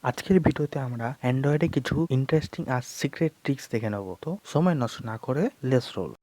আজকের ভিডিওতে আমরা অ্যান্ড্রয়েডে কিছু ইন্টারেস্টিং আর সিক্রেট ট্রিক্স দেখে নেব। তো সময় নষ্ট না করে লেটস রোল।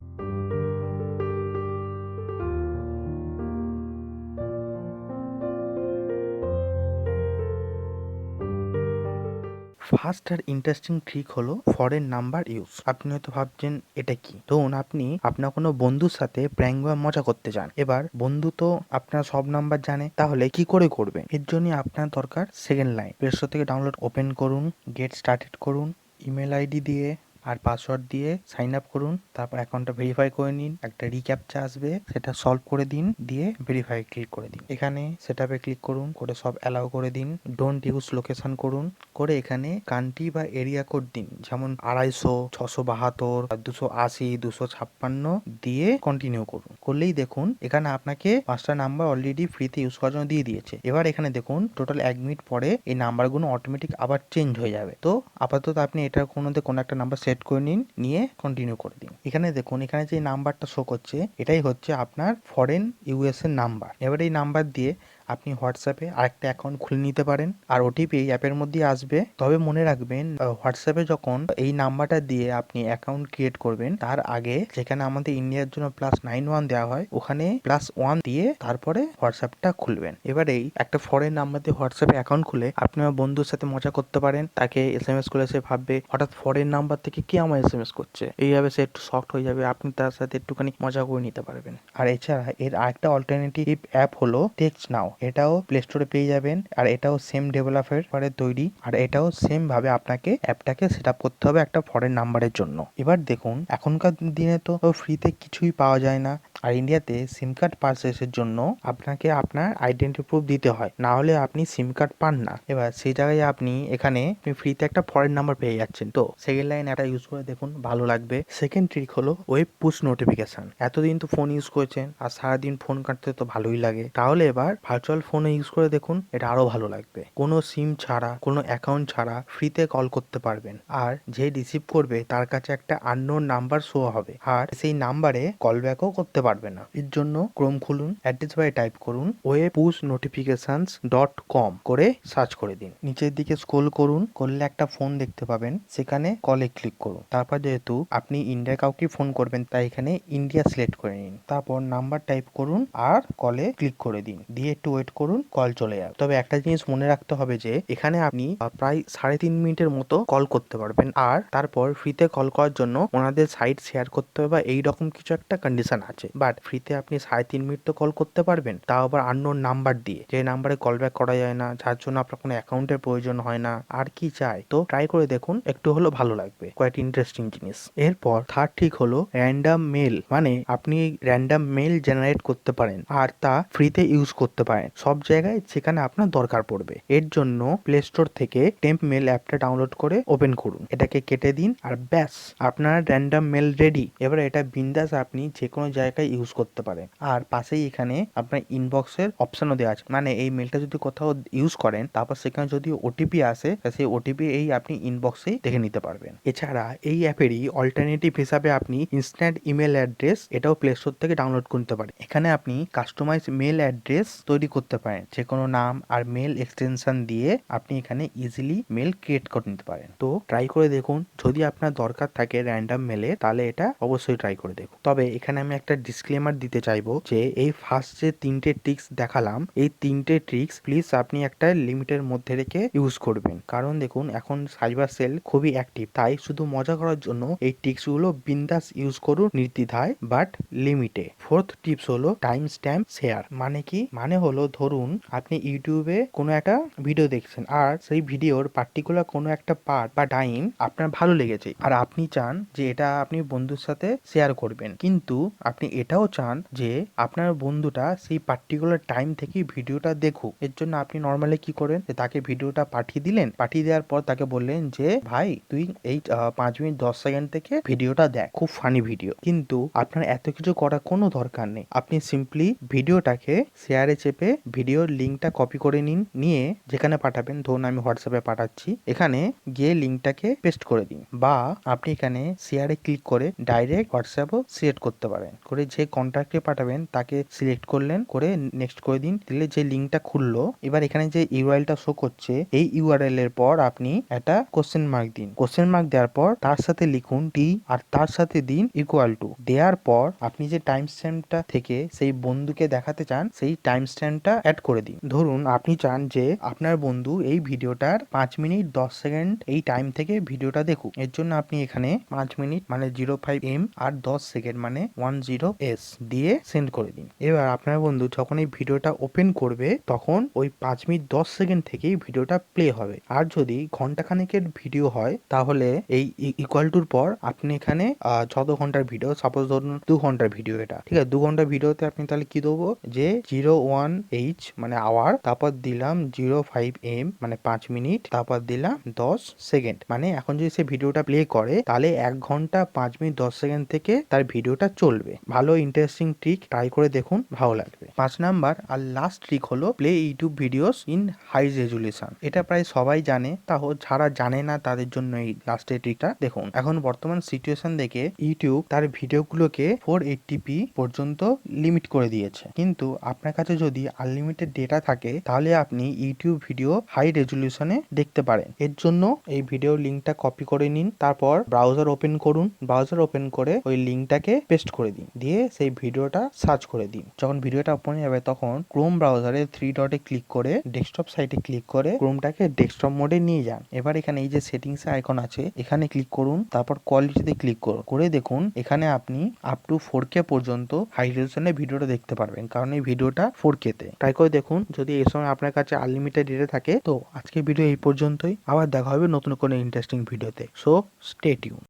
ফার্স্ট আর ইন্টারেস্টিং ট্রিক হলো ফরেন নাম্বার ইউজ। আপনি হয়তো ভাবছেন এটা কি। ধরুন আপনি আপনার কোনো বন্ধুর সাথে প্র্যাঙ্ক বা মজা করতে চান। এবার বন্ধু তো আপনার সব নাম্বার জানে, তাহলে কি করে করবেন? এর জন্য আপনার দরকার সেকেন্ড লাইন। প্লে স্টোর থেকে ডাউনলোড ওপেন করুন, গেট স্টার্টেড করুন, ইমেল আইডি দিয়ে আর পাসওয়ার্ড দিয়ে সাইন আপ করুন। তারপর অ্যাকাউন্টটা ভেরিফাই করে নিন। একটা রিক্যাপচা আসবে, সেটা সলভ করে দিন, দিয়ে ভেরিফাই ক্লিক করে দিন। এখানে সেটআপে ক্লিক করুন, করে সব অ্যালাউ করে দিন। ডোন্ট ইউজ লোকেশন করুন, করে এখানে কান্ট্রি বা এরিয়া কোড দিন, যেমন 250, 672, 280, 256 দিয়ে কন্টিনিউ করুন। করলেই দেখুন এখানে আপনাকে 5টা নাম্বার অলরেডি ফ্রিতে ইউজ করার জন্য দিয়ে দিয়েছে। এবার এখানে দেখুন টোটাল 1 মিনিট পরে এই নাম্বারগুলো অটোমেটিক আবার চেঞ্জ হয়ে যাবে। তো আপাতত আপনি এটার কোনো একটা নাম্বার সেট করে নিন, নিয়ে কন্টিনিউ করে দিন। এখানে দেখুন এখানে যে নাম্বারটা শো করছে এটাই হচ্ছে আপনার ফরেন ইউএস এর নাম্বার। এবার এই নাম্বার দিয়ে আপনি হোয়াটসঅ্যাপে আরেকটা অ্যাকাউন্ট খুলে নিতে পারেন, আর ওটিপি এই অ্যাপের মধ্যে আসবে। তবে মনে রাখবেন হোয়াটসঅ্যাপে যখন এই নাম্বারটা দিয়ে আপনি অ্যাকাউন্ট ক্রিয়েট করবেন, তার আগে যেখানে আমাদের ইন্ডিয়ার জন্য +91 দেওয়া হয়, ওখানে +1 দিয়ে তারপরে হোয়াটসঅ্যাপটা খুলবেন। এবার এই একটা ফরেন নাম্বার দিয়ে হোয়াটসঅ্যাপে অ্যাকাউন্ট খুলে আপনি আমার বন্ধুর সাথে মজা করতে পারেন। তাকে এসএমএস করে সে ভাববে হঠাৎ ফরেন নাম্বার থেকে কি আমার এসএমএস করছে, এইভাবে সে একটু শকড হয়ে যাবে। আপনি তার সাথে একটুখানি মজা করে নিতে পারবেন। আর এছাড়া এর আরেকটা অল্টারনেটিভ অ্যাপ হলো টেক্সট নাও। এটাও প্লে স্টোরে পেয়ে যাবেন, আর এটাও সেম ডেভেলপারে তৈরি, আর এটাও সেম ভাবে আপনাকে অ্যাপটাকে সেট আপ করতে হবে একটা ফরেন নাম্বারের জন্য। এবার দেখুন এখনকার দিনে তো ফ্রিতে কিছুই পাওয়া যায় না, আর ইন্ডিয়াতে সিম কার্ড পারচেসের জন্য আপনাকে আপনার আইডেন্টি প্রুফ দিতে হয়, না হলে আপনি সিম কার্ড পান না। এবার সেই জায়গায় আপনি এখানে ফ্রিতে একটা ফরেন নাম্বার পেয়ে যাচ্ছেন। তো সেকেন্ড লাইন এটা ইউজ করে দেখুন, ভালো লাগবে। সেকেন্ড ট্রিক হলো ওয়েব পুশ নোটিফিকেশন। এতদিন তো ফোন ইউজ করেছেন আর সারাদিন ফোন কাটতে তো ভালোই লাগে, তাহলে এবার ভার্চুয়াল ফোনে ইউজ করে দেখুন, এটা আরো ভালো লাগবে। কোনো সিম ছাড়া, কোনো অ্যাকাউন্ট ছাড়া ফ্রিতে কল করতে পারবেন, আর যে রিসিভ করবে তার কাছে একটা আননোন নাম্বার শো হবে, আর সেই নাম্বারে কল ব্যাকও করতে পারবে না। এর জন্য ক্রোম খুলুন, অ্যাড্রেস বারে টাইপ করুন webpushnotifications.com করে সার্চ করে দিন। নিচের দিকে স্ক্রল করুন, করলে একটা ফোন দেখতে পাবেন, সেখানে কলে ক্লিক করুন। তারপর যেহেতু আপনি ইন্ডিয়া কাউকে ফোন করবেন, তাই এখানে ইন্ডিয়া সিলেক্ট করে নিন। তারপর নাম্বার টাইপ করুন আর কলে ক্লিক করে দিন, দিয়ে একটু ওয়েট করুন, কল চলে যাবে। তবে একটা জিনিস মনে রাখতে হবে যে এখানে আপনি প্রায় 3.5 মিনিটের মতো কল করতে পারবেন, আর তারপর ফ্রিতে কল করার জন্য ওনাদের সাইট শেয়ার করতে হবে বা এইরকম কিছু একটা কন্ডিশন আছে। বাট ফ্রিতে আপনি 3.5 মিনিট তো কল করতে পারবেন, তাও আবার আননোন নাম্বার দিয়ে, যে নাম্বারে কল ব্যাক করা যায় না, যার জন্য আপনার কোনো অ্যাকাউন্টের প্রয়োজন হয় না। আর কি চাই? তো ট্রাই করে দেখুন, একটু হলো ভালো লাগবে, কোয়াইট ইন্টারেস্টিং জিনিস। এরপর থার্ড ঠিক হলো র্যান্ডম মেল। মানে আপনি র্যান্ডম মেল জেনারেট করতে পারেন, আর তা ফ্রিতে ইউজ করতে পারেন সব জায়গায় যেখানে আপনার দরকার পড়বে। এর জন্য প্লে স্টোর থেকে টেম্প মেল অ্যাপটা ডাউনলোড করে ওপেন করুন, এটাকে কেটে দিন, আর ব্যাস আপনার র্যান্ডম মেল রেডি। এবার এটা বিন্দাস আপনি যে কোনো জায়গায় ইউজ করতে পারেন। আর পাশেই এখানে আপনার ইনবক্সের অপশনও দেওয়া আছে, মানে এই মেলটা যদি কোথাও ইউজ করেন, তারপর সেখানে যদি ওটিপি আসে, সেই ওটিপি এই আপনি ইনবক্সেই দেখে নিতে পারবেন। এছাড়া এই অ্যাপেরই অল্টারনেটিভ হিসাবে আপনি ইনস্ট্যান্ট ইমেল অ্যাড্রেস, এটাও প্লে স্টোর থেকে ডাউনলোড করতে পারেন। এখানে আপনি কাস্টমাইজ মেল অ্যাড্রেস তৈরি করতে পারেন, যে কোনো নাম আর মেল এক্সটেনশন দিয়ে আপনি এখানে ইজিলি মেল ক্রিয়েট করে নিতে পারেন। তো ট্রাই করে দেখুন, যদি আপনার দরকার থাকে র্যান্ডম মেলে, তাহলে এটা অবশ্যই ট্রাই করে দেখুন। তবে এখানে আমি একটা ডিসক্লেমার দিতে চাইবো যে এই ফার্স্ট যে 3টে ট্রিক্স দেখালাম, এই 3টে ট্রিক্স প্লিজ আপনি একটা লিমিটের মধ্যে রেখে ইউজ করবেন। কারণ দেখুন এখন সাইবার সেল খুবই অ্যাক্টিভ, তাই শুধু মজা করার জন্য এই ট্রিক্স গুলো বিন্দাস ইউজ করুন নির্দ্বিধায়, বাট লিমিটে। ফোর্থ টিপস হলো টাইম স্ট্যাম্প শেয়ার। মানে কি? মানে হলো ধরুন আপনি ইউটিউবে কোনো একটা ভিডিও দেখছেন, আর সেই ভিডিওর পার্টিকুলার কোনো একটা পার্ট বা টাইম আপনার ভালো লেগেছে, আর আপনি চান যে এটা আপনি বন্ধুর সাথে শেয়ার করবেন, কিন্তু আপনি এটাও চান যে আপনার বন্ধুটা সেই পার্টিকুলার টাইম থেকে ভিডিওটা দেখুক। এর জন্য আপনি নর্মালি কি করেন, তাকে ভিডিওটা পাঠিয়ে দিলেন, পাঠিয়ে দেওয়ার পর তাকে বললেন যে ভাই তুই এই 5 মিনিট 10 সেকেন্ড থেকে ভিডিওটা দেখ, খুব ফানি ভিডিও। কিন্তু আপনার এত কিছু করার কোনো দরকার নেই, আপনি সিম্পলি ভিডিওটাকে শেয়ারে চেপে ভিডিওর লিঙ্কটা কপি করে নিন, নিয়ে যেখানে পাঠাবেন, ধরুন আমি হোয়াটসঅ্যাপে পাঠাচ্ছি, এখানে গিয়ে লিঙ্কটাকে পেস্ট করে দিন, বা আপনি এখানে শেয়ারে ক্লিক করে ডাইরেক্ট হোয়াটসঅ্যাপও সিলেক্ট করতে পারেন, করে যে কন্ট্যাক্টে পাঠাবেন তাকে সিলেক্ট করলেন, করে নেক্সট করে দিন, দিলে যে লিঙ্কটা খুললো, এবার এখানে যে ইউআরএলটা শো করছে এই ইউআরএল এর পর আপনি একটা কোশ্চেন মার্ক দিন। কোশ্চেন মার্ক দেওয়ার পর তার সাথে লিখুন টি আর তার সাথে দিন ইকুয়াল টু। দেওয়ার পর আপনি যে টাইম স্ট্যাম্পটা থেকে সেই বন্ধুকে দেখাতে চান সেই টাইম স্ট্যাম্পটা অ্যাড করে দিন। ধরুন আপনি চান যে আপনার বন্ধু এই ভিডিওটার 5 মিনিট 10 সেকেন্ড এই টাইম থেকে ভিডিওটা দেখুক। এর জন্য আপনি এখানে 5 মিনিট মানে 05 m আর 10 সেকেন্ড মানে 10 s দিয়ে সেন্ড করে দিন। এবার আপনার বন্ধু যখন এই ভিডিওটা ওপেন করবে তখন ওই 5 মিনিট 10 সেকেন্ড থেকেই ভিডিওটা প্লে হবে। আর যদি ঘন্টাখানেকের ভিডিও হয় তাহলে এই ইকুয়াল টুর পর আপনি এখানে যত ঘন্টার ভিডিও, সাপোজ ধরুন 2 ঘন্টার ভিডিও, এটা ঠিক আছে, 2 ঘন্টার ভিডিওতে আপনি তাহলে কি দেবো যে 01h মানে আওয়ার, তারপর দিলাম 05 m মানে 5 মিনিট, তারপর দিলাম 10 সেকেন্ড। মানে এখন যদি সে ভিডিওটা প্লে করে তাহলে 1 ঘন্টা 5 মিনিট 10 সেকেন্ড থেকে তার ভিডিওটা চলবে। ভালো ইন্টারেস্টিং ট্রিক, ট্রাই করে দেখুন, ভালো লাগবে। 5 নাম্বার আর লাস্ট ট্রিক হলো play YouTube videos in high resolution. এটা প্রায় সবাই জানে, তাও যারা জানে না তাদের জন্য এই লাস্টের ট্রিকটা দেখুন। এখন বর্তমান সিচুয়েশন দেখে ইউটিউব তার ভিডিওগুলোকে 480p পর্যন্ত লিমিট করে দিয়েছে, কিন্তু আপনার কাছে যদি আনলিমিটেড ডেটা থাকে তাহলে আপনি ইউটিউব ভিডিও হাই রেজুলেশনে দেখতে পারেন। এর জন্য এই ভিডিও লিঙ্কটা কপি করে নিন, তারপর ব্রাউজার ওপেন করুন, ব্রাউজার ওপেন করে ওই লিঙ্কটাকে পেস্ট করে দিন, দিয়ে সেই ভিডিওটা সার্চ করে দিন। যখন ভিডিওটা ওপেন যাবে তখন ক্রোম ব্রাউজারে 3 ডটে ক্লিক করে ডেস্কটপ সাইটে ক্লিক করে ক্রোমটাকে ডেস্কটপ মোডে নিয়ে যান। এবার এখানে এই যে সেটিংস আইকন আছে এখানে ক্লিক করুন, তারপর কোয়ালিটিতে ক্লিক করুন, করে দেখুন এখানে আপনি আপ টু 4K পর্যন্ত হাই রেজুলেশনে ভিডিওটা দেখতে পারবেন, কারণ এই ভিডিওটা 4K তে। ট্রাই করে দেখুন, যদি এই সময় আপনার কাছে আনলিমিটেড ডেটা থাকে। তো আজকে ভিডিও এই পর্যন্তই, আবার দেখা হবে নতুন কোনো ইন্টারেস্টিং ভিডিওতে। So stay tune.